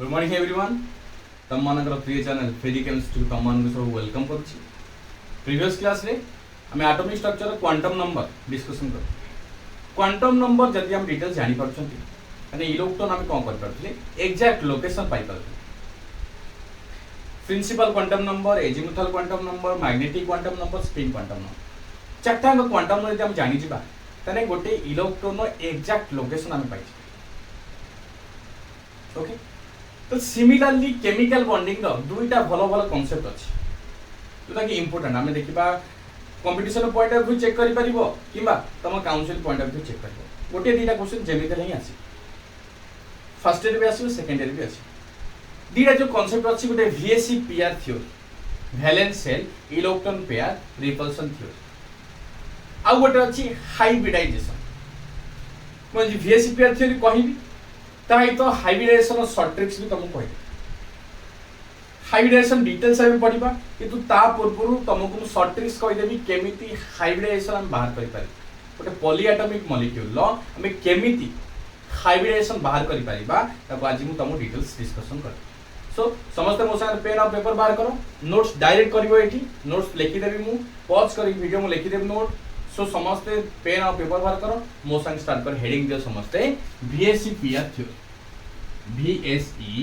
Good morning everyone तुम मानकर प्रिय चैनल फिजिक्स केमिस्ट्री तुम मान सब वेलकम करुच्ची। प्रीवियस क्लास रे आम atomic structure quantum number discussion कर क्वांटम नंबर जदि हम डिटेल्स जानी परछंती माने इलेक्ट्रॉन हम कोन कर परथले एग्जैक्ट लोकेशन पाई परथले principal quantum number azimuthal quantum number magnetic quantum number spin quantum number चारटा क्वांटम नंबर जदि हम जानि जिबा तने गोटे इलेक्ट्रॉन नो एग्जैक्ट लोकेशन हम पाई ओके। तो सिमिलरली केमिकल बॉन्डिंग रो दुईटा भलो भलो कांसेप्ट अछि जोटा कि इंपोर्टेंट आमे देखिबा competition point of view check करि परिबो किबा तम council point of view check करिबो गोटे दीटा क्वेश्चन जेमिकल ही आसी फर्स्ट ईयर भी आसी सेकंड ईयर भी आसी दीटा जो कांसेप्ट अछि गोटे VSE pair theory valence shell electron pair repulsion theory आ गोटे अछि हाइब्रिडाइजेशन मैं VSE पेयर थ्योरी कहिबी ताई तो हाइब्रिडाइजेशन शॉर्ट ट्रिक्स भी तुमको कहि हाइब्रिडाइजेशन डिटेल्स हम पढिबा किंतु ता पूर्वरु तुमको शॉर्ट ट्रिक्स कहि देबी केमिति हाइब्रिडाइजेशन हम बाहर करि पारि गोटे पॉलीएटॉमिक मॉलिक्यूल लो हम केमिति हाइब्रिडाइजेशन बाहर करि परिबा ताको आज मु तुम डिटेल्स डिस्कशन कर सो समस्त मो साथ पेन और पेपर बाहर करो नोट्स डायरेक्ट करिवो एठी नोट्स लिखि देबी मु पॉज करि वीडियो मु लिखि देबी नोट सो समस्ते पेन और पेपर बाहर करो मो संग स्टार्ट कर हेडिंग दियो समस्ते VSE pair theory VSE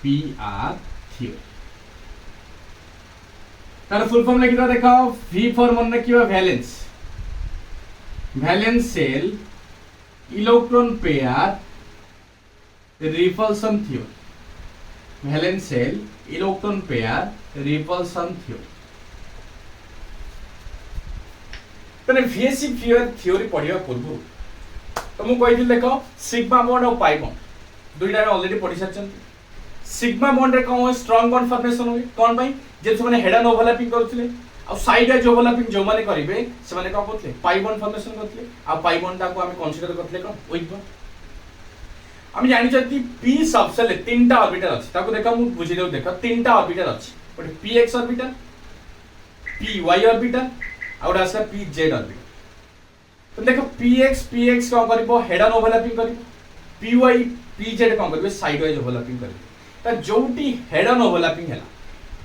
PR theory तार फुल फॉर्म लिखि दो देखो V फॉर मन रखिबा valence valence shell electron pair repulsion theory valence shell electron pair repulsion theory तने VSE पेयर थ्योरी पढिबा पूर्व तुमको कहि देखो सिग्मा बॉन्ड और पाई बॉन्ड दुईटा ऑलरेडी पढ़ी सारछन सिग्मा बॉन्ड रे कोन स्ट्रांग बॉन्ड फॉर्मेशन होय कोन भाई जे से माने हेड एंड ओवरलैपिंग करथिले आ साइड एज ओवरलैपिंग जो माने करिवे से माने कोन करथिले पाई बॉन्ड फॉर्मेशन करथिले आ पाई बॉन्ड ता को हम कंसीडर करथिले कोन वीक बॉन्ड हम जानि छथि p सबसेल तीनटा ऑर्बिटल अछि ताको देखा मु बुझि देउ देखा तीनटा ऑर्बिटल अछि गोटे px ऑर्बिटल py ऑर्बिटल और आसा pz ऑर्बिटल तो देखो px कोन करबो हेड एंड ओवरलैपिंग करबो py pz कोन करबो साइड वाइज ओवरलैपिंग करबो त जोटी हेड एंड ओवरलैपिंग हैला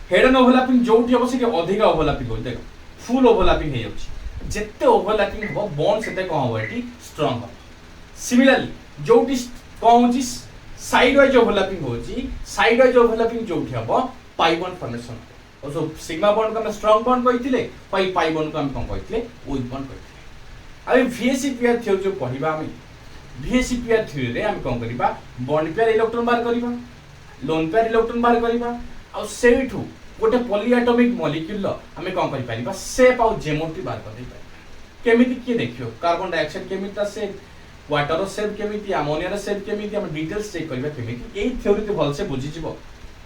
हेड एंड ओवरलैपिंग जोटी अवश्य के अधिक ओवरलैपिंग हो देखो फुल ओवरलैपिंग हे जाउची जत्ते ओवरलैपिंग हो बॉन्ड सेते कोन हो एटी स्ट्रांग हो सिमिलरली जोटी कोन होची साइड वाइज ओवरलैपिंग होची साइड वाइज ओवरलैपिंग जोटी हबो पाई बॉन्ड फॉर्मेशन और सो सिग्मा बॉन्ड को हम स्ट्रांग बॉन्ड कहिथिले पाई बॉन्ड को हम कोन कहिथिले वीक बॉन्ड कहिथिले अबे VSE पेयर थ्योरी जो पढिबा हम VSE पेयर थ्योरी रे हम कोन करिबा बॉन्ड पेयर इलेक्ट्रॉन बाहर करिबा लोन पेयर इलेक्ट्रॉन बाहर करिबा और सेठू गोटे पॉलीएटॉमिक मॉलिक्यूल हम कोन करि परिबा शेप और ज्योमेट्री बाहर कर दे केमिति के देखियो कार्बन डाइऑक्साइड केमिति शेप वाटर शेप केमिति अमोनिया शेप केमिति हम डिटेल्स चेक करिबा केमिति एई थ्योरी के भल से बुझि जिवो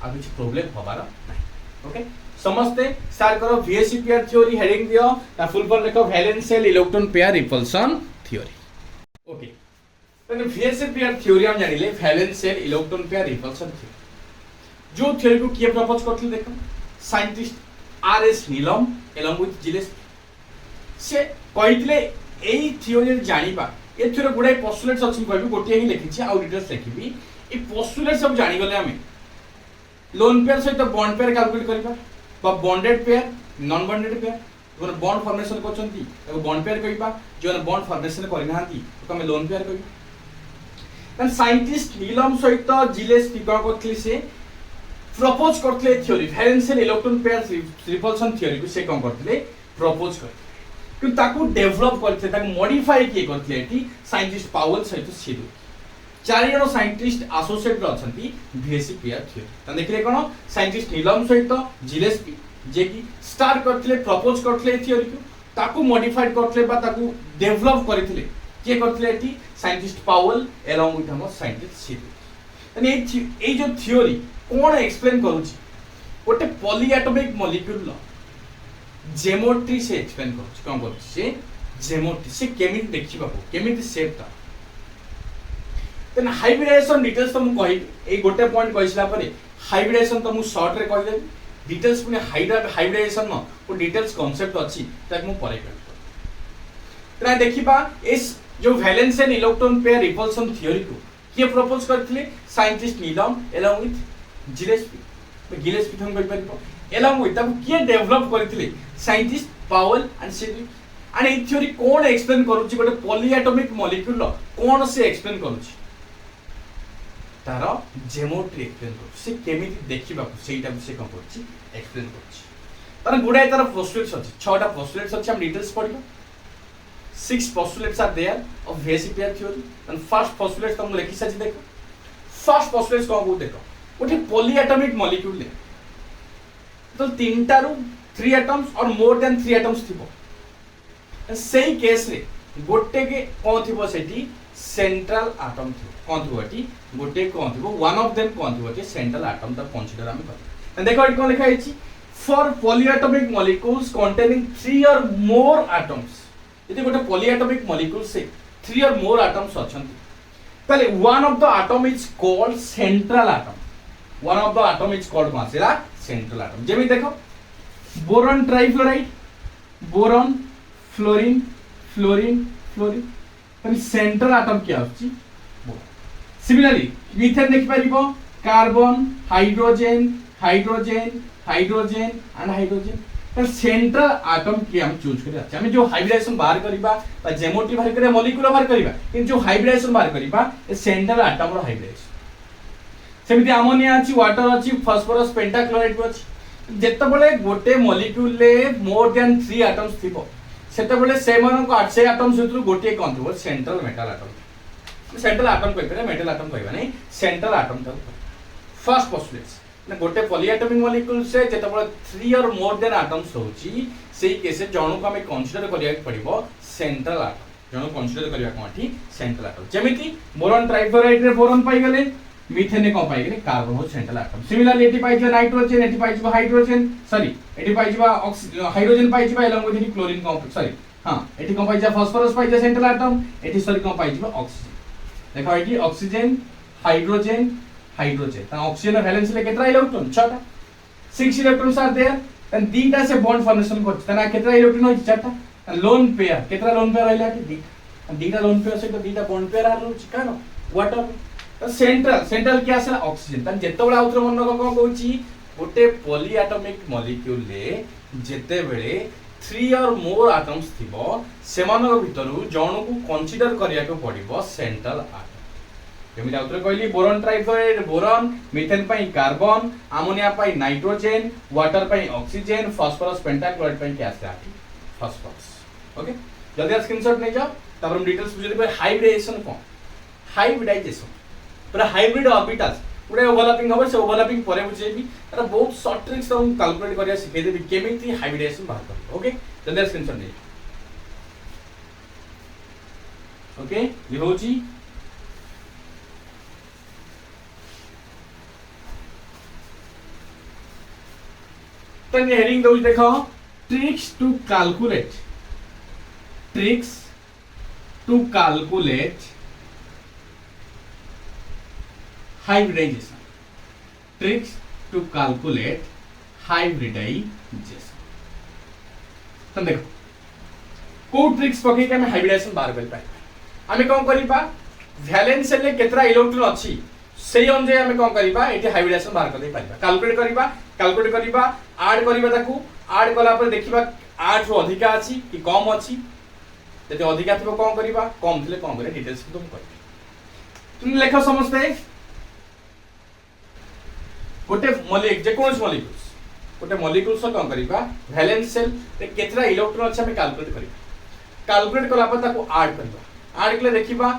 आ कुछ प्रॉब्लम होबार नै ओके समस्ते स्टार्ट करो VSE पेयर थ्योरी हेडिंग दियो ता फुल फॉर्म लिखो valence shell electron pair repulsion theory okay तने VSE पेयर थ्योरी हम जानिले valence shell electron pair repulsion theory जो थ्योरी को किए प्रपोज करथिल देखो scientist RS Nyholm along with Gillespie से कहितले एई थ्योरी जानिबा ए थ्योरी गुडा पोस्टुलेट्स अछि कहबी गोटिए ही लिखिछि आ डिटेल्स लिखिबी ए पोस्टुलेट सब जानि गले हमें लोन पेयर सहित बॉन्ड पेयर कैलकुलेट करबा बा bonded pair non bonded pair जो बॉन्ड फॉर्मेशन करछंती एगो बॉन्ड पेयर कहिबा जो बॉन्ड फॉर्मेशन करि नांती तो हम लोन पेयर कहिबा तन साइंटिस्ट नीलम सहित जिलेस्पी का करथले से प्रपोज करथले theory valence shell electron pair repulsion theory को से कोन करथले प्रपोज करथले कि ताकू डेवलप करथले ताकू मॉडिफाई के करथले एटी साइंटिस्ट पावेल सहित सीधु चार जन साइंटिस्ट एसोसिएट अछंती VSE पेयर थ्योरी त देखले कोन साइंटिस्ट नीलम सहित जिलेस्पी जे कि स्टार्ट करथले प्रपोज करथले थ्योरी को ताकू मॉडिफाइड करथले बा ताकू डेवलप करथले के करथले एटी साइंटिस्ट पावेल अलोंग विथ हम साइंटिस्ट सीधु तने ए जो थ्योरी कोन एक्सप्लेन करूची गोटे पॉलीएटॉमिक मॉलिक्यूल लो ज्योमेट्री से एक्सप्लेन करूची कोन करूची से ज्योमेट्री से केमिति देखिबा को केमिति शेप ता तने हाइब्रिडाइजेशन डिटेल्स तो मु कहि ए गोटे पॉइंट कहिसला परे हाइब्रिडाइजेशन तो मु शॉर्ट रे कहि दे डिटेल्स पुने हाइब्रिडाइजेशन न को डिटेल्स कांसेप्ट अछि ताक मु परे कर तने देखिबा इस जो valence and electron pair repulsion theory को किए प्रपोज करथिले scientist Nyholm along with Gillespie हम कहि परिबो एलोंग विथ ताको किए डेवलप करथिले scientist Powell and Sidgwick and a theory कोन एक्सप्लेन करूची गोटे पॉलीएटॉमिक मॉलिक्यूल कोन से एक्सप्लेन करूची तार जेमोट्री एक्सप्लेन करूची से केमिति देखिबा सेटा से कोन करूची एक्सप्लेन करूची तार गुडाय तार पोस्टुलेट्स अछि छटा पोस्टुलेट्स अछि हम details पढिबो 6 postulates are there of Weisspierer theory and first postulate तुम लिखि सछि देखो फर्स्ट पोस्टुलेट्स को को देखो गोटे पॉलीएटॉमिक मॉलिक्यूल ले तो तीनटा रु 3 एटम्स और मोर देन 3 एटम्स थिबो सेही केस रे गोटे के कोन थिबो सेठी सेंट्रल एटम थिबो कोन थिबो एठी गोटे कोन थिबो वन ऑफ देम कोन थिबो एठी सेंट्रल एटम ता कंसीडर हम कर देखो एठी कोन लिखा हिची for polyatomic molecules containing 3 or more atoms यदि गोटे पॉलीएटॉमिक मॉलिक्यूल से 3 or more atoms अछंती ताले one of the atom is called central atom one of the atom is called मासेला सेंट्रल एटम जेमी देखो boron trifluoride boron fluorine fluorine fluorine ताले central atom क्या होची सिमिलरली मीथेन देख परिबो carbon hydrogen hydrogen hydrogen and hydrogen तो central atom की हम चूज करिया हम जो हाइब्रिडाइजेशन बाहर करिबा बा जेमोट्री बाहर करिया मॉलिक्यूल बाहर करिबा इन जो हाइब्रिडाइजेशन बाहर करिबा ए सेंट्रल एटम रो हाइब्रिडाइजेशन सेमिति अमोनिया अछि वाटर अछि फास्फोरस पेंटाक्लोराइड अछि जेते बेले गोटे मॉलिक्यूल ले मोर देन 3 एटम्स थिबो सेते बेले सेमन को 8 एटम्स हितरु गोटे कोन थिबो central metal atom central atom कहि परे मेटल एटम कहबा नै सेंट्रल एटम तो फर्स्ट पोस्टुलेट्स ना गोटे पॉलीएटॉमिक मॉलिक्यूल से जेते बेले 3 or more than एटम्स होची सेही केस जणु को हम कंसीडर करिया पड़िबो सेंट्रल एटम जणु कंसीडर करिया कोठी सेंट्रल एटम जेमिति बोरॉन ट्राइफ्लोराइड रे बोरॉन पाई गेले मीथेन को पाई गेले कार्बन हो central atom similarly eighty pi J nitrogen eighty pi J hydrogen sorry eighty pi J hydrogen pi J along with chlorine complex sorry हां eighty को पाई जे phosphorus पाई जे central atom eighty sorry को पाई जे oxygen देखो eighty oxygen hydrogen hydrogen ता oxygen valence ले केतरा electron 6टा 6 electrons are there then दीटा से बॉन्ड फॉर्मेशन करछ तना केतरा इलेक्ट्रॉन होछ 4टा लोन पेयर केतरा लोन पेयर आइला कि दीटा लोन पेयर से तो दीटा बॉन्ड पेयर आर होछ कानो वाटर तो सेंट्रल क्या आसला ऑक्सीजन ता जेते बेला आउत्र मन को कहूची गोटे पॉलीएटॉमिक मॉलिक्यूल ले जेते बेले 3 or more एटम्स थिबो सेमानक भितरु जणु को कंसीडर करिया को पड़िबो सेंट्रल एटम जेमिति आउत्र कहली बोरॉन ट्राइफ्लोराइड बोरॉन मीथेन पाई कार्बन अमोनिया पाई नाइट्रोजन वाटर पाई ऑक्सीजन फास्फोरस पेंटाक्लोराइड पाई क्या आसे आठी फास्फोरस ओके जल्दी स्क्रीनशॉट नै जाओ तब हम डिटेल्स बुझे पे हाइब्रिडाइजेशन कोन हाइब्रिडाइजेशन पूरा हाइब्रिड ऑर्बिटल्स पूरा ओवरलैपिंग होबे से ओवरलैपिंग परे बुझेबी तारा बहुत शॉर्ट ट्रिक्स हम कैलकुलेट करिया सिखे देबी केमिति हाइब्रिडाइजेशन बाहर कर ओके जल्दी स्क्रीनशॉट नै ओके ये होची then the heading those देखो tricks to calculate hybridization तो देखो को ट्रिक्स पके के हम हाइब्रिडाइजेशन बार बेल पाइ आमे कोन करिबा वैलेंस सेल ले केतरा इलेक्ट्रॉन अछि सेही अनुसार आमे कोन करिबा एठी हाइब्रिडाइजेशन बार कर दे पाइबा कैलकुलेट करिबा ऐड करिबा ताकू ऐड कला पर देखिबा 8 रो अधिका अछि कि कम अछि जते अधिका थिबो कोन करिबा कम थिले कोन करे डिटेल्स तुम कर तुम लेखो समझते गोटे मॉलिक्यूल जे कोन मॉलिक्यूल्स गोटे मॉलिक्यूल से कोन करिबा वैलेंस सेल रे केतरा इलेक्ट्रॉन अछि हम कैलकुलेट कला पर ताकू ऐड करिबा ऐड कले देखिबा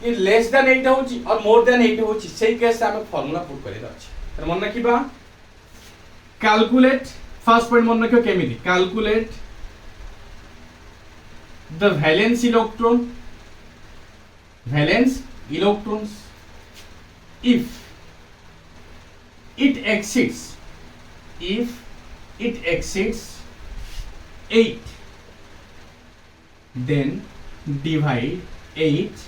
कि लेस देन 8 होची और मोर देन 8 होची सेही केस हम फार्मूला पुट करे अछि त मन रखिबा calculate first point मन रखियो केमिति calculate the valence electrons if it exceeds 8 then divide 8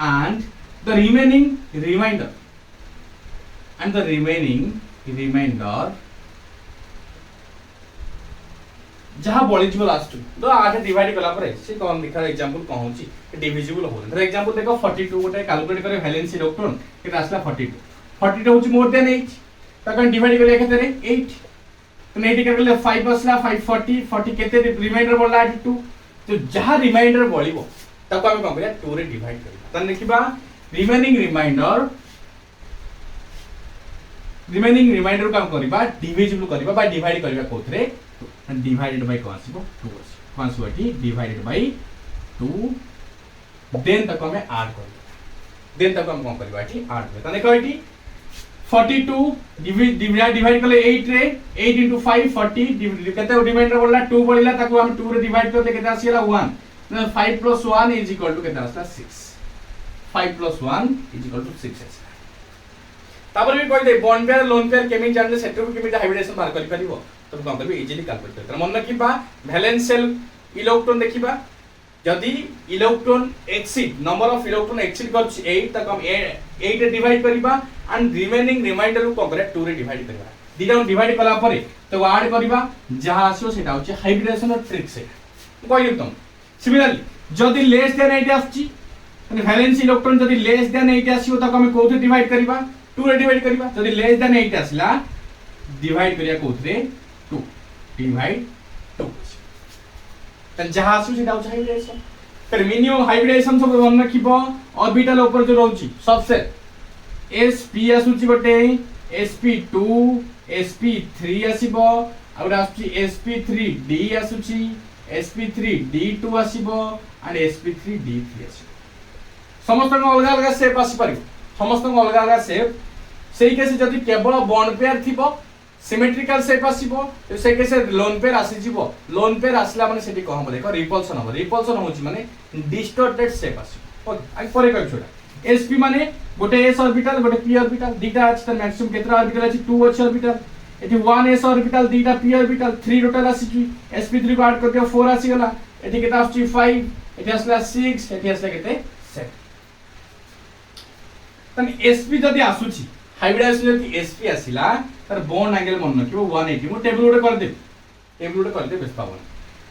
and the remaining remainder जहाँ बळीजिबो लास्ट तो 8 डिवाइड कला परे से कोन लिखा एग्जांपल कोन होची डिविजिबल हो धर एग्जांपल देखो 42 गोटे कैलकुलेट करे वैलेंस इलेक्ट्रॉन के आसला 42 होची मोर देन 8 तकन डिवाइड करे केते 8 तो नेटी करले 5 असला 540 40 केते रिमाइंडर बोलला 2 तो जहाँ रिमाइंडर बळिबो ताको हम कोन करिया 2 रे डिवाइड करिया तन देखिबा रिमेनिंग रिमाइंडर काम करिबा डिविजिबल करिबा बा डिवाइड करिबा कोथरे डिवाइडेड बाय कोन आसीबो 2 कोन आसीबो डिवाइडेड बाय 2 देन तक हमें ऐड करिबा देन तक हम कोन करिबा एठी ऐड करबा तने कहैठी 42 डिवाइड करले 8 रे 8 into 5 40 केते रिमाइंडर बोलला 2 बोलला ताको हम 2 रे डिवाइड करले केते आसीला 1 5 plus 1 is equal to केते आसला 6 5 plus 1 is equal to 6 आसला तापर भी कहि दे बॉन्ड पेयर लोन पेयर केमिन जानले सेटो केमिन हाइब्रिडेशन बार करि परिबो तो कोन करबे इजीली कैलकुलेट कर मन रखिबा वैलेंस शेल इलेक्ट्रॉन देखिबा यदि electron exceed number of electron exceed करछ 8 तक हम 8 रे डिवाइड करिबा एंड रिमेनिंग रिमाइंडर को करे 2 रे डिवाइड करिबा दिटा डिवाइड कला परे तो ऐड करिबा जहां आसो सेटा होचे हाइब्रिडेशन ट्रिक से कहि देतम सिमिलरली जदि लेस देन 8 आछी माने वैलेंस इलेक्ट्रॉन जदि लेस देन 8 आसीओ तक हम कोथे डिवाइड करिबा 2 रे डिवाइड करिबा जदि लेस देन 8 आसला डिवाइड करिया कोथरे 2 डिवाइड 2 तन जहां आसु सेटा होचे हाइब्रिडेशन फिर मिनिमम हाइब्रिडेशन सब मन रखिबो ऑर्बिटल ऊपर जो रहउची सबसे sp आसुची बटे sp2 sp3 आसीबो और आसुची sp3d आसुची sp3d2 आसीबो एंड sp3d3 आसीबो समस्त अलग अलग शेप आसी पारिबो समस्त अलग अलग शेप सेही केस जदि केवल बॉन्ड पेयर थिबो सिमेट्रिकल शेप आसीबो तो से केस लोन पेयर आसी जिवो लोन पेयर आसला माने सेठी कहबो देखो रिपल्सन होची माने डिस्टॉर्टेड शेप आसीबो ओके आई परे कर छोड़ा sp माने गोटे s ऑर्बिटल गोटे p ऑर्बिटल दीटा अछि त मैक्सिमम केतरा ऑर्बिटल अछि 2 h ऑर्बिटल एठी 1s ऑर्बिटल दीटा p ऑर्बिटल 3 टोटल आसी कि sp3 को ऐड कर दियो 4 आसी गला एठी केता आछि 5 एठी आसला 6 एठी आसला केते 7 तन sp जदि आसुची हाइब्रिडेशन जदि sp आसिला तर बॉन्ड एंगल मन नकिबो 180 मु टेबल उडे कर दे बेस पावन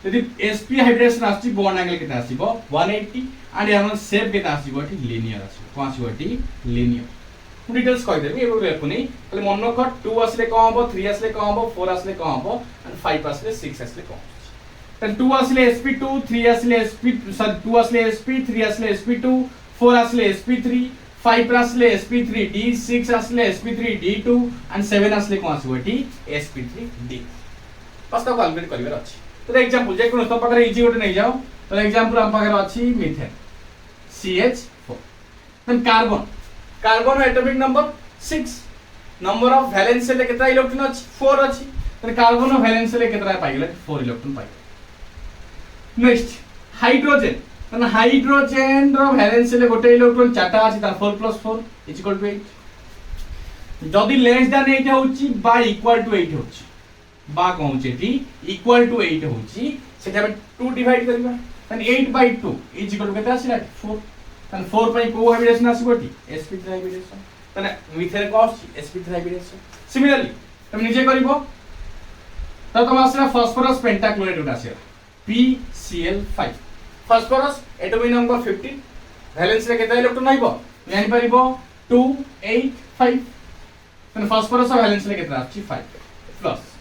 यदि sp हाइब्रिडेशन आसुची बॉन्ड एंगल केता आसीबो 180 एंड यार शेप केता आसीबो एठी लिनियर आसीबो कोन आसीबो एठी लिनियर डिटेल्स कहि देबी एबो लेखुनी खाली मन रख 2 आसले कोन हबो 3 आसले कोन हबो 4 आसले कोन हबो एंड 5 आसले 6 आसले कोन तन 2 आसले sp2 3 आसले sp सॉरी 2 आसले sp 3 आसले sp2 4 आसले sp3 5 आसले sp3d 6 आसले sp3d2 एंड 7 आसले कोन आसीबो एठी sp3d बस तो कैलकुलेट करिवार अछि तो एग्जांपल जे कोन तो पकरे इजी गोटे नै जाओ तो एग्जांपल हम पकरे अछि methane CH4 then carbon atomic number 6 number of valence से केतना इलेक्ट्रॉन अछि 4 अछि देन कार्बन वैलेंस से केतना पाइ गेले 4 इलेक्ट्रॉन पाइ नेक्स्ट हाइड्रोजन तन हाइड्रोजन रो वैलेंस से गोटे इलेक्ट्रॉन चाटा अछि त 4 + 4 = 8 जदि लेस देन 8 होउची बा इक्वल टू 8 होउची बा कहउची एठी इक्वल टू 8 होउची सेटा हम 2 डिवाइड करबा तन 8/2 = केता आसिला 4 तन 4 पई को हाइब्रिडेशन आसीबोटी sp3 हाइब्रिडेशन तने मिथेन को sp3 हाइब्रिडेशन सिमिलरली तुम निजे करबो त तुम आसला फास्फोरस पेंटाक्लोराइड आसीला PCl5 phosphorus atomic number 15 valence रे केता इलेक्ट्रॉन आइबो जानि परिबो 2 8 5 तने फास्फोरस वैलेंस रे केता आछि 5 प्लस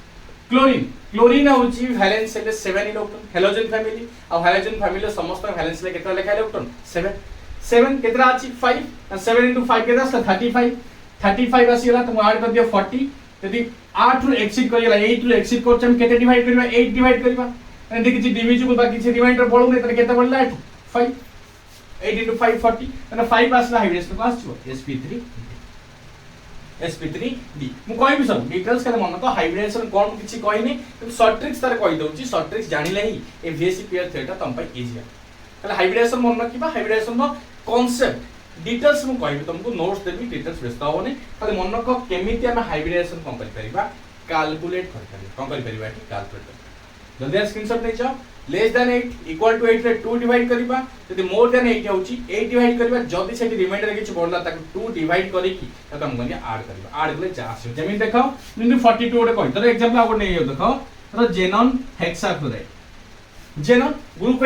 क्लोरीन होची वैलेंस रे 7 इलेक्ट्रॉन हैलोजन फैमिली और हैलोजन फैमिली समस्त वैलेंस रे केता लेखा इलेक्ट्रॉन 7 केतना अछि 5 and 7 into 5 केतना आछला 35 आसीला तुम ऐड कर दियो 40 यदि 8 रो एक्सीड करियला 8 रो एक्सीड करछ हम केते डिवाइड करबा 8 डिवाइड करबा एंड देखि जे डिविजिबल बाकी जे रिमाइंडर बळु नै त केते बळला 5 8 into 5 40 and 5 आछला हाइब्रिडेशन को आछो sp3d मु कोइ भी सब डिटेल्स करे मन तो हाइब्रिडेशन कोन किछि कहि नै तो शॉर्ट ट्रिक्स तारे कहि दउची शॉर्ट ट्रिक्स जानिले ही ए VSC पेयर थेटा तम पय इजी है ताले हाइब्रिडेशन मन रखिबा हाइब्रिडेशन नो कांसेप्ट डिटेल्स मु कहि तुमको नोट्स देबी डिटेल्स व्यस्त होने खाली मन रख केमिति हम हाइब्रिडेशन कोन करि परिबा कैलकुलेट करि परिबा एठी कैलकुलेट जल्दी स्क्रीनशॉट नै जाओ लेस देन 8 इक्वल टू 8 रे 2 डिवाइड करबा यदि मोर देन 8 होची 8 डिवाइड करबा जदी सेठी रिमाइंडर रे किछ बोलला ताको 2 डिवाइड करी की त हम गनिया ऐड करबा ऐड करले जा आसी जेमिन देखो बिंदु 42 ओटे कहि तर एग्जांपल आ नै देखो रो जेनॉन हेक्साक्लोराइड जेनॉन ग्रुप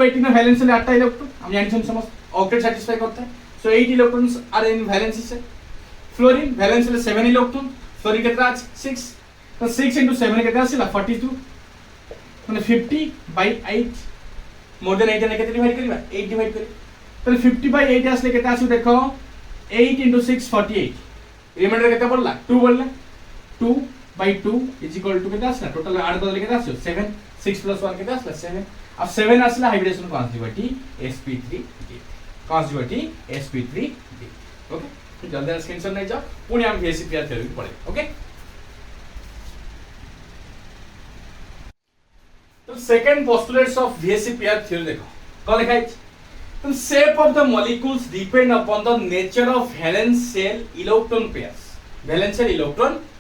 18 में वैलेंस ले 8 इलेक्ट्रॉन हम जानते हैं समस्त ऑक्टेट सैटिस्फाई करता है सो 8 इलेक्ट्रॉन्स आर इन वैलेंसी से फ्लोरीन वैलेंस ले 7 इलेक्ट्रॉन फ्लोरीन कितना 6 तो 6 into 7 कितना आसिला 42 माने 50 by 8 मोर देन 8 ने केते डिवाइड करबा 8 डिवाइड करी तो 50 by 8 आसले केते आसु देखो 8 into 6 48 रिमाइंडर केते बोलला 2 बोलला 2 by 2 is equal to केते आसला टोटल आड बदल केते आसु 7 6 plus 1 केते आसला 7 अब 7 आसला हाइब्रिडेशन कॉन्जुगेटी sp3 कॉन्जुगेटी sp3 ओके जल्दी स्क्रीनशॉट नहीं जाओ पुणी हम VSEPR थ्योरी पढ़े ओके तो second postulates of VSEPR theory देखो कौन लिखा है तो shape of the molecules depend upon the nature of valence shell electron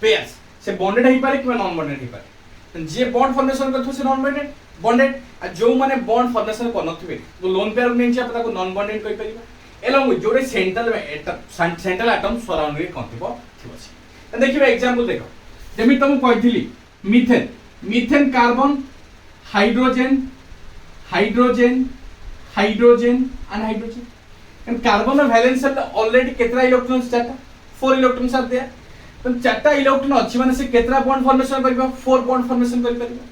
pairs से बॉन्डेड है पारे कि नॉन बॉन्डेड है पारे जे बॉन्ड फॉर्मेशन करथु से नॉन बॉन्डेड आ जो माने बॉन्ड फॉर्मेशन करनथिबे तो लोन पेयर नै जे आपन नॉन बॉन्डेड कहि परिबा एलोंग विथ जोरे सेंट्रल एटम सराउंड रे कोनथिबो थिबो देखिबा एग्जांपल देखो जेमि तुम कहिथिली methane carbon hydrogen and hydrogen and carbon में वैलेंस शेल ऑलरेडी केतरा इलेक्ट्रॉन्स चारटा 4 इलेक्ट्रॉन्स आर देयर तो चारटा इलेक्ट्रॉन अछि माने से केतरा बॉन्ड फॉर्मेशन करबा 4 बॉन्ड फॉर्मेशन करि परिबा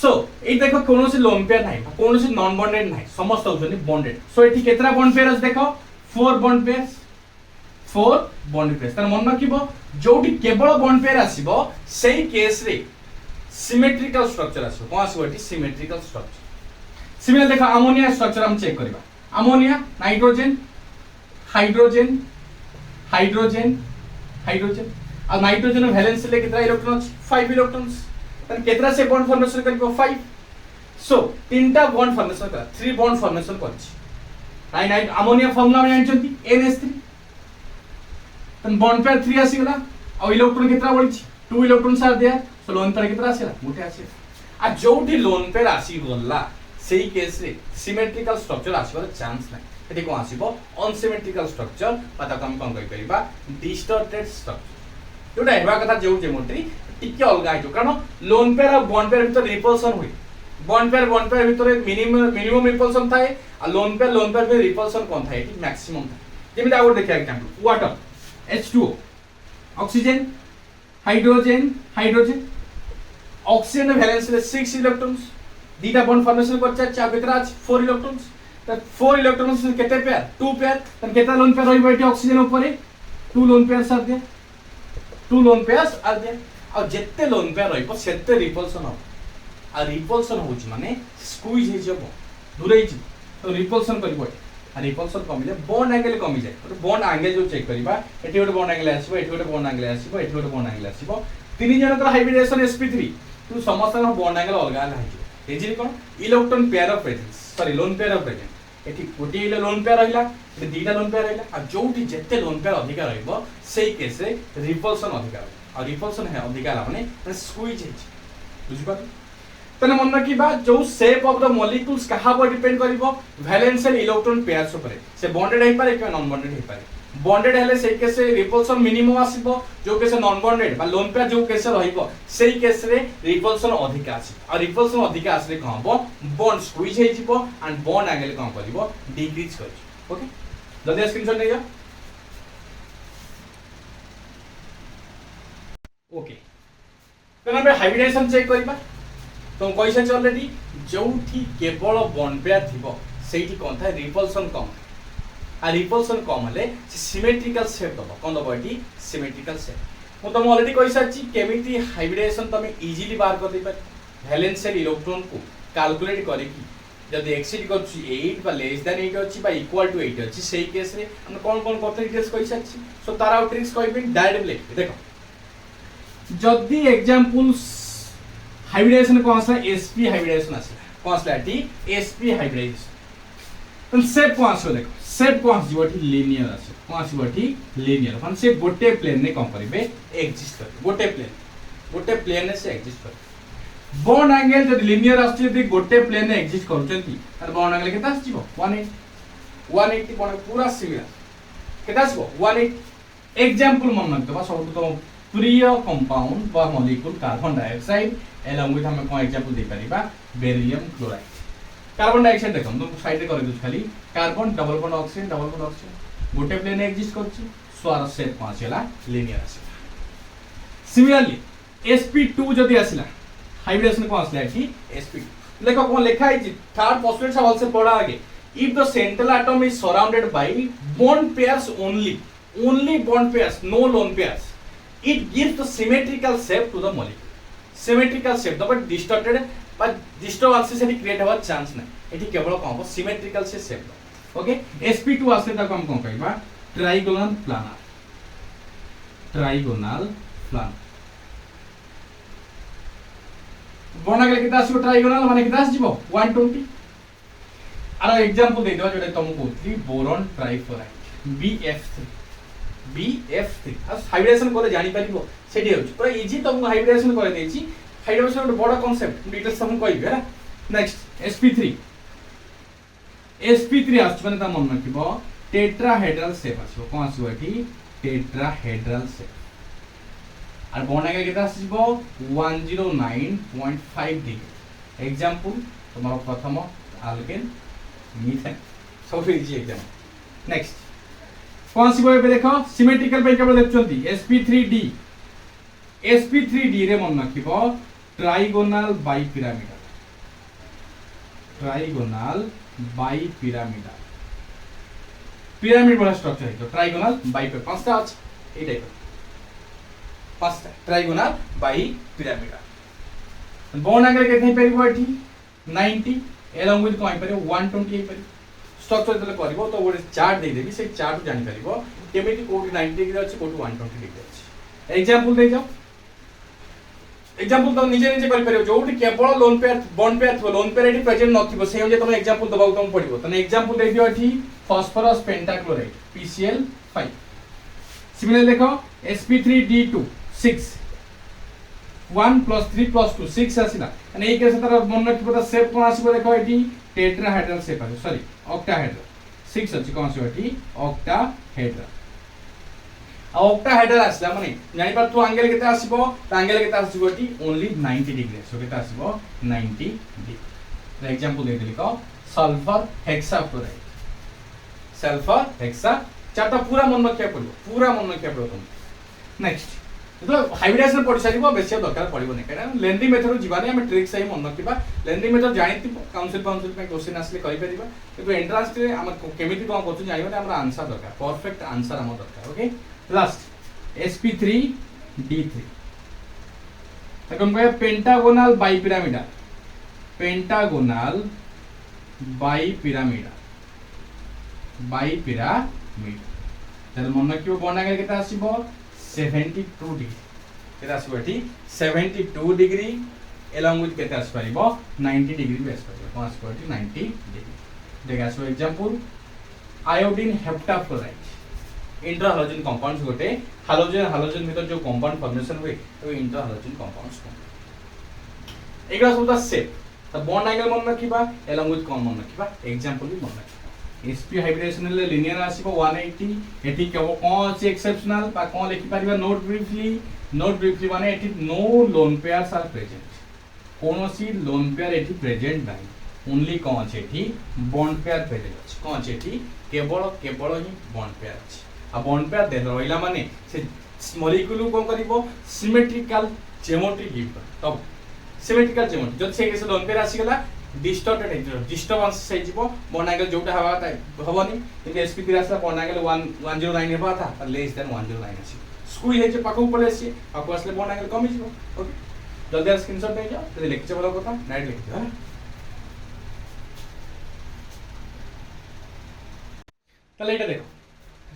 सो ए देखो कोनो से लोन पेयर नाही कोनो से नॉन बॉन्डेड नाही समस्त होजनी बॉन्डेड सो एठी केतरा बॉन्ड पेयर अछि देखो 4 बॉन्ड पेयर्स तर मन रखिबो जोटी केवल बॉन्ड पेयर आसीबो सेही केस रे सिमेट्रिकल स्ट्रक्चर आसीबो कोन आसीबो एठी सिमेट्रिकल स्ट्रक्चर सिमिलर देखो अमोनिया स्ट्रक्चर हम चेक करबा अमोनिया नाइट्रोजन हाइड्रोजन और नाइट्रोजन में वैलेंस ले कितना इलेक्ट्रॉन 5 इलेक्ट्रॉन्स तन केतरा से बॉन्ड फॉर्मेशन करबो 5 सो तीनटा बॉन्ड फॉर्मेशन कर 3 बॉन्ड फॉर्मेशन करछि नाइट अमोनिया फॉर्मूला में जानछंती NH3 तन बॉन्ड पेयर 3 आसी गला और इलेक्ट्रॉन कितना बोलछि 2 electrons are there so lone pair कितना आसीला मोटे आसी आ जोठी लोन पेयर आसी गला सेही केस रे सिमेट्रिकल स्ट्रक्चर आसीबार चांस नै एठी को आसीबो अनसिमेट्रिकल स्ट्रक्चर पता कम कम कहि परिबा डिस्टॉर्टेड स्ट्रक्चर जोटा हेबा कथा जो ज्योमेट्री टिके अलगा आइतो कारण लोन पेयर और बॉन्ड पेयर भीतर रिपल्सन होई बॉन्ड पेयर भीतर मिनिमम रिपल्सन थाए आ लोन पेयर में रिपल्सन कोन थाए एठी मैक्सिमम थाए जेमिति आगो देखिया example water H2O oxygen hydrogen oxygen valence ले 6 इलेक्ट्रॉन्स दीटा बॉन्ड फॉर्मेशन करचा चा केतरा 4 इलेक्ट्रॉन्स त 4 इलेक्ट्रॉन्स केते पेयर 2 पेयर त केता लोन पेयर होई बैठी ऑक्सीजन ऊपर 2 lone pairs are they 2 lone pairs are they और जेते लोन पेयर होइबो सेते रिपल्सन हो आ रिपल्सन होची माने स्क्वीज हे जबो दूरे छि तो रिपल्सन करबो आ रिपल्सन कमिले बॉन्ड एंगल कमी जाय तो बॉन्ड एंगल जो चेक करबा एठी गोटे बॉन्ड एंगल आसीबो एठी गोटे बॉन्ड एंगल आसीबो एठी गोटे बॉन्ड एंगल आसीबो तीन जनकर हाइब्रिडेशन sp3 तो समस्त बॉन्ड एंगल अलग अलग है एजी कोन electron pair of presence sorry lone pair of presence एठी गोटे इले लोन पेयर रहिला एठी दीटा लोन पेयर रहिला आ जोठी जेते लोन पेयर अधिक रहइबो सेही केस रे रिपल्सन अधिक रहइबो आ रिपल्सन है अधिक आला माने स्क्वीज है बुझि पात तने मन रखिबा जो शेप ऑफ द मॉलिक्यूल्स कहा पर डिपेंड करिवो वैलेंस एंड इलेक्ट्रॉन पेयर्स ऊपर से बॉन्डेड है पारे कि नॉन बॉन्डेड है पारे बॉन्डेड हेले से केस रे रिपल्सन मिनिमम आसीबो जो केस नॉन बॉन्डेड बा लोन पेयर जो केस रहइबो सेही केस रे रिपल्सन अधिक आसी और रिपल्सन अधिक आसले कहबो बॉन्ड स्क्वीज हे जिवो एंड बॉन्ड एंगल कम करिवो डिक्रीज करिवो ओके जल्दी स्क्रीनशॉट ले जा ओके तो हम हाइब्रिडेशन चेक करबा तो कैसे ऑलरेडी जोठी केवल बॉन्ड पेयर थिबो सेठी कोन था रिपल्सन कम आ रिपल्सन कम हले सिमेट्रिकल शेप दबो कोन दबो एटी सिमेट्रिकल शेप मु तुम ऑलरेडी कहि साची केमिति हाइब्रिडेशन तमे इजीली बाहर कर दे पर वैलेंस एंड इलेक्ट्रॉन को कैलकुलेट करे कि जदि एक्सीड करछि 8 बा लेस देन 8 अछि बा इक्वल टू 8 अछि सेही केस रे हम कोन कोन करते डिटेल्स कहि साची सो तारा ट्रिक्स कहबे डायरेक्टली देखो जदि एग्जांपल्स हाइब्रिडेशन को आसला sp हाइब्रिडेशन आसला को आसला एटी sp हाइब्रिडेशन तो शेप को आसो देखो शेप को आसी बठी लीनियर आसे को आसी बठी लीनियर फन से गोटे प्लेन ने कम करिवे एग्जिस्ट कर गोटे प्लेन से एग्जिस्ट कर बॉन्ड एंगल जब लीनियर आसी यदि गोटे प्लेन ने एग्जिस्ट करचंती तर बॉन्ड एंगल केता आसीबो 180 बॉन्ड पूरा सिमिलर केता आसीबो 180 एग्जांपल मन नक दबा सब तो प्रिय कंपाउंड बा molecule carbon dioxide along with हम कोन एग्जांपल दे परिबा बेरिलियम क्लोराइड कार्बन डाइऑक्साइड देखम तुम साइड रे कर दु खाली कार्बन डबल बॉन्ड ऑक्सीजन गोटे प्लेन एग्जिस्ट करछि स्वार शेप पहुंचेला लिनियर आसीला सिमिलरली sp2 जदी आसीला हाइब्रिडेशन को आसला एठी sp2 देखो कोन लिखा है थर्ड पोस्टुलेट सवाल से पढ़ा आगे if the central atom is surrounded by bond pairs only bond pairs no lone pairs it gives the symmetrical shape to the molecule symmetrical shape but distorted but disturbance से create होवा chance नहीं एठी केवल कोन हो symmetrical से shape okay sp2 आसे तक हम कोन कहबा ट्राइगोनल प्लानर बनागले किता आसीबो ट्राइगोनल माने किता आसीबो 120 आरो एग्जांपल दे दिबा जोटे तुमको थ्री बोरॉन ट्राइफ्लोराइड BF3 आज हाइब्रिडेशन करे जानि परिबो सेठी होछ पूरा इजी तुमको हाइब्रिडेशन करे देछि हाइड्रोजन एक बड़ा कांसेप्ट डिटेल्स हम कहबे है नेक्स्ट sp3 आछ माने त मन रखिबो टेट्राहेड्रल शेप आछो कोन आछो एठी टेट्राहेड्रल शेप और बनागे केता आछिबो 109.5 डिग्री एग्जांपल तुम्हारा प्रथम आल्केन मीथेन सब इजी एग्जांपल नेक्स्ट कोन आछिबो एबे देखो सिमेट्रिकल पे केबल देखछंती sp3d रे मन रखिबो ट्राइगोनल बाइपिरामिडल पिरामिड वाला स्ट्रक्चर है तो ट्राइगोनल बाइपिरामिड पांचटा আছে এই টাইপের पांचटा ट्राइगोनल बाइपिरामिडल बोन एंगल केते परिबो एठी 90 एलोंग विथ कोइ परिबो 120 परिबो स्ट्रक्चर जले करबो तो गोटे चार्ट दे देबी से चार्ट जानि परिबो केमिति कोठी 90 डिग्री अछि कोठी 120 डिग्री अछि एग्जांपल दे जाओ एग्जांपल तो निजे निजे कर परिबो जोठी केवल लोन पेयर बॉन्ड पेयर थो लोन पेयर एठी प्रेजेंट नथिबो से जे तुम एग्जांपल दबाउ तुम पडिबो तने एग्जांपल दे दियो एठी फास्फोरस पेंटाक्लोराइड PCl5 सिमिलर देखो sp3d2 6 1 + 3 + 2 6 आसीला एने एक केस तरह मन रखिबो त शेप कोन आसीबो देखो एठी टेट्राहेड्रल शेप आछो सॉरी ऑक्टाहेड्रल 6 अछि कोन आछो एठी ऑक्टाहेड्रल ऑक्टाहेड्रल आसला माने जानि पर तू एंगल केते आसीबो त एंगल केते आसीबो एठी ओनली 90 डिग्री सो केते आसीबो 90 डिग्री द एग्जांपल दे देली को सल्फर हेक्साफ्लोराइड सल्फर हेक्सा चारटा पूरा मन रखिया पड़ो तुम नेक्स्ट तो हाइब्रिडेशन पढ़ सारिबो बेसी दरकार पड़िबो नै कारण लेंदी मेथड जीवानी हम ट्रिक्स सही मन रखिबा लेंदी मेथड जानिति काउंसिल पे क्वेश्चन आसले करि परिबा किंतु एंट्रेंस रे हम केमिति कोन करछु जानिबा हमरा आंसर दरकार परफेक्ट आंसर हम दरकार ओके लास्ट sp3d3 तकन को पेंटागोनल बाइपिरामिड तले मन रखिबो बनागे केता आसीबो 72 डिग्री केता आसीबो एठी 72 डिग्री एलोंग विथ केता आसी परिबो 90 डिग्री भी आसी परिबो कोन आसी परिबो 90 डिग्री देखा so example iodine heptafluoride intra halogen compounds गोटे हालोजन भीतर जो कंपाउंड फॉर्मेशन हुए तो इंट्रा हालोजन कंपाउंड्स एगरा सब द शेप त बॉन्ड एंगल मन रखिबा एलोंग विथ कौन मन रखिबा एग्जांपल भी मन रखिबा sp हाइब्रिडेशन ले लिनियर आसीबो 180 एठी केवल कोन अछि एक्सेप्शनल बा कोन लिखि परिबा नोट ब्रीफली माने एठी no lone pairs are present कोनोसी लोन पेयर एठी प्रेजेंट नाही ओनली कोन अछि एठी बॉन्ड पेयर प्रेजेंट अछि कोन अछि एठी केवल ही बॉन्ड पेयर अछि आ बॉन्ड पेयर दे रहिला माने से मॉलिक्यूल को करिवो सिमेट्रिकल ज्योमेट्री गिव तब सिमेट्रिकल ज्योमेट्री जद से केसे लोन पेयर आसी गेला डिस्टॉर्टेड है डिस्टर्बेंस से जीवो बॉन्ड एंगल जोटा हवा हबनी कि sp3 आसला बॉन्ड एंगल 109 हेबा था लेस देन 109 अछि स्क्वीज हे जे पाकू पले अछि पाकू आसले बॉन्ड एंगल कमी जीवो ओके जल्दी स्क्रीनशॉट दे जाओ जल्दी लेक्चर वाला কথা नाइट लिख दियो तले एटा देखो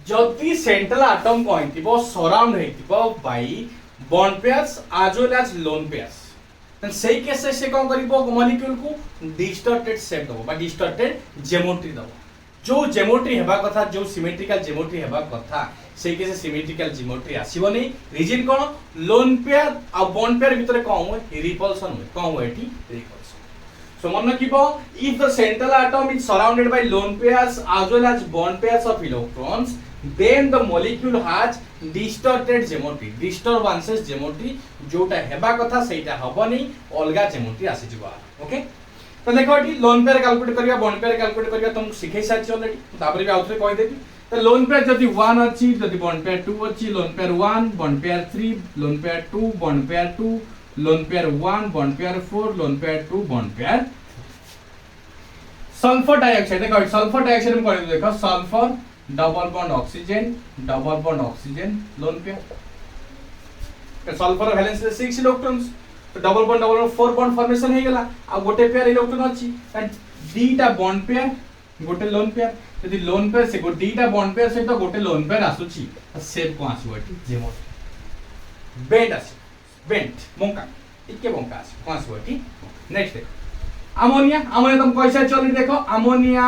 जदी सेंट्रल एटम को हितिबो सराउंड हेतिबो by bond pairs as well as lone pairs सही केस से कौन करिबो मॉलिक्यूल को डिस्टॉर्टेड शेप दबो बा डिस्टॉर्टेड ज्योमेट्री दबो जो ज्योमेट्री हेबा कथा जो सिमेट्रिकल ज्योमेट्री हेबा कथा सही केस सिमेट्रिकल ज्योमेट्री आसीबो नै रीजन कोन लोन पेयर आ बॉन्ड पेयर भीतर कोन होय रिपल्सन होय कोन होय एठी रिपल्सन सो मन रखिबो if the central atom is surrounded by lone pairs as well as bond pairs of electrons then the molecule has distorted geometry, disturbances geometry जोटा हेबा कथा सेटा हबनी अलगा geometry आसी जिवो ओके तो देखो एटी लोन पेयर कैलकुलेट करिया बॉन्ड पेयर कैलकुलेट करिया तुम सिखै साची ऑलरेडी ताबरे भी आउथरे कहि देबी तो लोन पेयर जदी 1 अछि जदी बॉन्ड पेयर 2 अछि lone pair 1 bond pair 3 lone pair 2 bond pair 2 lone pair 1 bond pair 4 lone pair 2 bond pair sulphur dioxide देखो सल्फर डाइऑक्साइड में कर देखो sulphur double bond oxygen lone pair sulphur valence 6 electrons तो double bond 4 bond formation हे गेला आ गोटे pair electron अछि डीटा bond pair गोटे lone pair यदि लोन पेयर से डीटा बॉन्ड पेयर से तो गोटे लोन पेयर आसुची शेप को आसु एटी जेमोट बेंड बेंट मोंका इके मोंका आसु को आसु एटी नेक्स्ट अमोनिया तुम कैसे चली देखो ammonia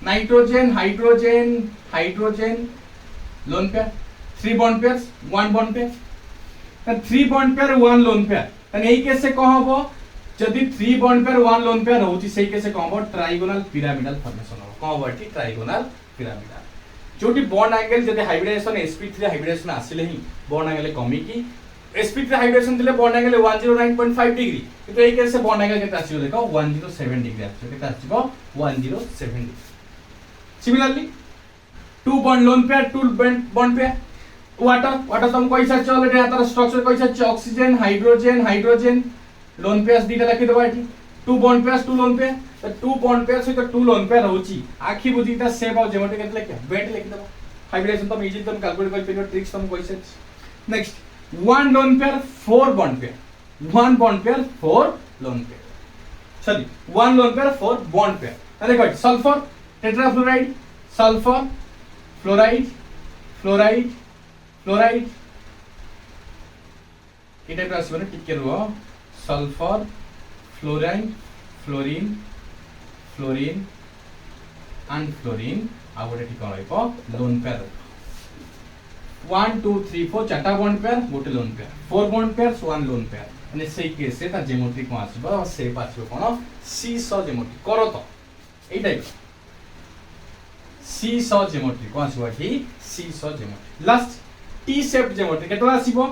nitrogen hydrogen lone pair 3 bond pairs 1 bond pair 3 bond pair 1 lone pair तने एई केस से कहबो जदी 3 बॉन्ड पेयर 1 लोन पेयर होची सेई केस से कहबो ट्रायगोनल पिरामिडल फॉर्मेशन हो कहबो एटी ट्रायगोनल पिरामिडल जोटी बॉन्ड एंगल जदी हाइब्रिडेशन sp3 हाइब्रिडेशन आसिले ही बॉन्ड एंगल कमी की sp3 हाइब्रिडेशन दिले बॉन्ड एंगल 109.5 डिग्री किंतु एई केस से बॉन्ड एंगल केते आसीबो देखो 107 डिग्री आसीबो केते आसीबो 107 degree similarly 2 bond lone pair 2 bond pair water तुम कैसा चल रे तार स्ट्रक्चर कैसा ऑक्सीजन हाइड्रोजन लोन पेयर्स दीटा लिखि देबा एठी 2 बॉन्ड पेयर्स 2 लोन पेयर तो 2 बॉन्ड पेयर सहित 2 लोन पेयर होची आखी बुझीता शेप ऑफ ज्योमेट्री केते लिखि बेंट लिखि देबा हाइब्रिडेशन तुम इजी तुम कैलकुलेट कर परियो ट्रिक्स तुम कैसे next 1 lone pair 4 bond pair 1 bond pair 4 lone pair sorry 1 lone pair 4 bond pair अरे देखो सल्फर टेट्राफ्लोराइड सल्फर फ्लोराइड ये टाइप आसीबो टिके रुओ सल्फर फ्लोरीन एंड फ्लोरीन आ गोटे टिक रहइबो लोन पेयर 1 2 3 4 चारटा बॉन्ड पेयर गोटे lone pair 4 bond pairs 1 lone pair माने सेई case से ता ज्योमेट्री को आसीबो शेप आसीबो कोन सी सॉ ज्योमेट्री करो तो एई टाइप सी सॉ ज्योमेट्री को आसीबो एठी see saw geometry last T shape geometry केतला आसीबो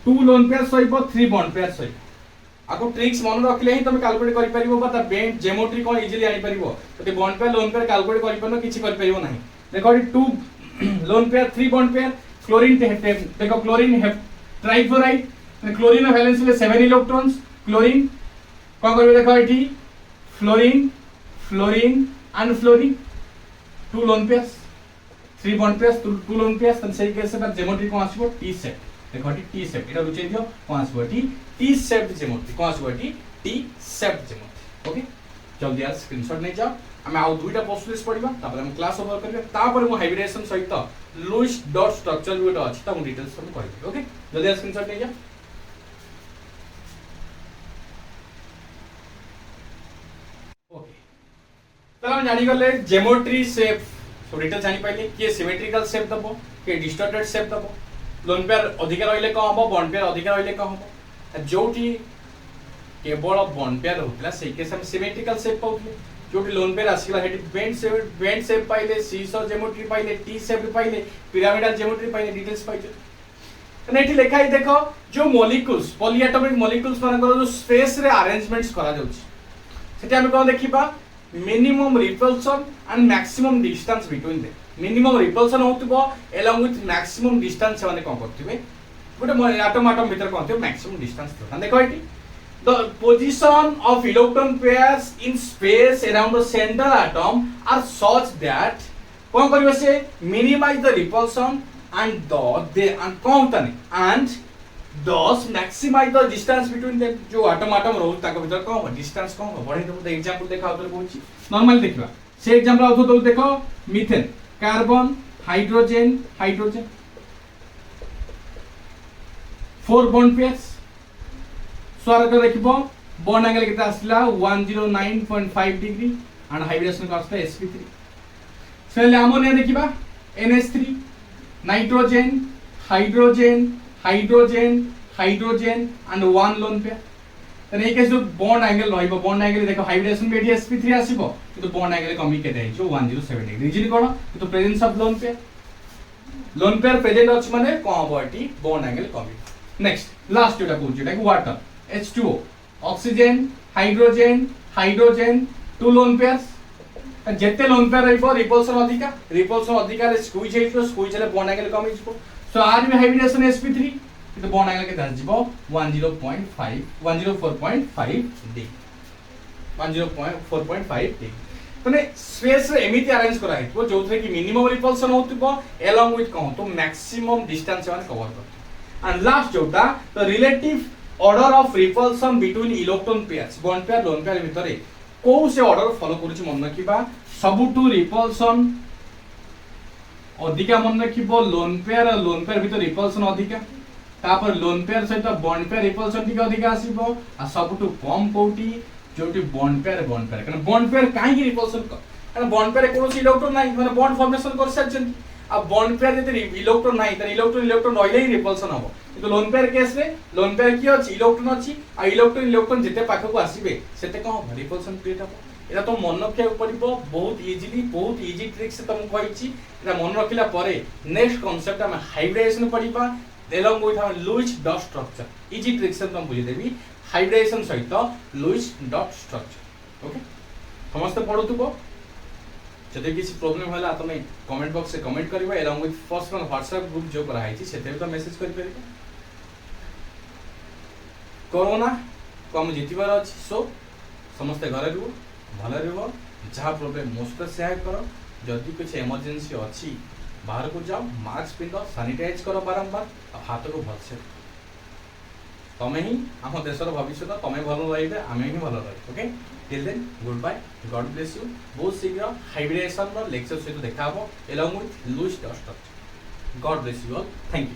2 लोन पेयर सहिबो 3 बॉन्ड पेयर सहिबो आको ट्रिक्स मन रखले ही तुम कैलकुलेट करि परिबो बता बेंड ज्योमेट्री कोन इजीली आनी परिबो तो bond pair lone pair calculate करि परनो किछि करि परिबो नाही देखो 2 lone pair 3 bond pair chlorine देखो क्लोरीन है ट्राइफ्लोराइड क्लोरीन वैलेंस ले 7 इलेक्ट्रॉन्स क्लोरीन कोन करबे देखो एठी fluorine and fluorine 2 lone pairs 3 bond pairs 2 lone pairs तन सही केस से ज्योमेट्री को आसीबो टी शेप देखो टी शेप एटा रुचै दियो को आसीबो टी शेप ज्योमेट्री को आसीबो टी शेप ज्योमेट्री ओके जल्दी आ स्क्रीनशॉट नै जाओ हम आउ दुईटा पोस्टलेस पढिबा तापर हम क्लास ओवर करबे तापर हम हाइब्रिडेशन सहित लुईस डॉट स्ट्रक्चर भी अछि त हम डिटेल्स सब कहबे ओके जल्दी आ स्क्रीनशॉट नै जाओ ओके त हम जानि गले ज्योमेट्री शेप सो डिटेल जानि पाइले के सिमेट्रिकल शेप दबो के डिस्टॉर्टेड शेप दबो लोन पेयर अधिक रहिले का हबो बॉन्ड पेयर अधिक रहिले का हबो जोटी केवल बॉन्ड पेयर होतला सेई केस हम सिमेट्रिकल शेप पाउतले जोटी लोन पेयर आसीला हेटी बेंड शेप पाइले सीसॉ ज्योमेट्री पाइले टी शेप पाइले पिरामिडल ज्योमेट्री पाइले डिटेल्स पाइले नेटी लेखाई देखो जो मॉलिक्यूल्स पॉलीएटॉमिक मॉलिक्यूल्स मानकर जो स्पेस रे अरेंजमेंट्स करा जाउची सेटी हम कोन देखिबा minimum repulsion and maximum distance between them minimum repulsion होतबो along with maximum distance से माने कोन करथिबे गोटे एटम भीतर कोन होतबो maximum distance तो देखो eighty the position of electron pairs in space around the central atom are such that कोन करबे से minimize the repulsion and thus maximize the distance between them जो atom रहउ ताको भीतर कोन डिस्टेंस कोन बढ़े दो एग्जांपल देखा उधर बोलची नॉर्मल देखबा से एग्जांपल आउ तो देखो methane carbon hydrogen 4 bond pairs स्वार देखिबो बॉन्ड एंगल केता आसला 109.5 डिग्री एंड हाइब्रिडेशन का आसला sp3 सेले अमोनिया देखिबा ns3 nitrogen hydrogen and 1 lone pair तने एक जो बॉन्ड एंगल रहइबो बॉन्ड एंगल देखो हाइब्रिडेशन में एडी sp3 आसीबो किंतु बॉन्ड एंगल कमी केते जो 107 डिग्री इजीली कोन किंतु presence of lone pair lone pair present अछि माने कोन हबो एटी बॉन्ड एंगल कमी। नेक्स्ट लास्ट जोटा कहू जोटा कि water H2O oxygen hydrogen hydrogen two lone pairs जेते लोन पेयर रहइबो रिपल्सन अधिका रे स्क्वीज हेइतो स्क्वीज ले बॉन्ड एंगल कमी जिवो। सो आर बी हाइब्रिडेशन sp3 किंतु बॉन्ड एंगल के दास जिवो 104.5 डी 104.5 डी तने स्पेस रे एमिति अरेंज करा हेतबो जोथरे कि मिनिमम रिपल्सन होतबो अलोंग विथ कोन तो मैक्सिमम डिस्टेंस मान कवर करतो। एंड लास्ट जोटा the relative order of repulsion between electron pairs bond pair lone pair भितरे को से ऑर्डर फॉलो करूची मन रखिबा सबुटू रिपल्सन अधिका मन रखिबो लोन पेयर भितर रिपल्सन अधिका तापर लोन पेयर सहित बॉन्ड पेयर रिपल्सन टिक अधिका आसीबो आ सबुटू कम कोठी जोटी बॉन्ड पेयर कारण बॉन्ड पेयर काहे रिपल्सन कारण बॉन्ड पेयर कोनो इलेक्ट्रॉन नाही माने बॉन्ड फॉर्मेशन कर सचन आ बॉन्ड पेयर जति इलेक्ट्रॉन नाही त इलेक्ट्रॉन रहले ही रिपल्सन हबो किंतु लोन पेयर केस रे लोन पेयर की अछि इलेक्ट्रॉन अछि आ इलेक्ट्रॉन जते पाखो को आसीबे सेते कोन रिपल्सन क्रिएट हबो। एटा तो मन रखिया पड़िबो बहुत इजी ट्रिक से तुम कहिछि एटा मन रखिला परे नेक्स्ट कांसेप्ट हम हाइब्रिडेशन पढिबा along with our Lewis dot structure easy trick से तुम बुझी देबी हाइब्रिडेशन सहित लुईस डॉट स्ट्रक्चर। ओके समस्त पढुथुबो जदि किसी प्रॉब्लम होला तमे कमेंट बॉक्स से कमेंट करबा along with personal WhatsApp group जो करा है सेते तो मेसेज कर परबो। कोरोना को हम जितिबार अछि सो समस्त घरे रुह भले रुह जहाँ प्रॉब्लम मोस्ट शेयर करो जदि कुछ इमरजेंसी अच्छी बाहर को जाओ मास्क पिंध सैनिटाइज करो बारंबार हाथ को भलसे तमें ही आम देशर भविष्य तमें भल रही आम ही भल रही। Okay till then goodbye God bless you. बहुत शीघ्र हाइब्रिडेशन लेक्चर सहित देखा along with Lewis dot structure. God bless you all thank you.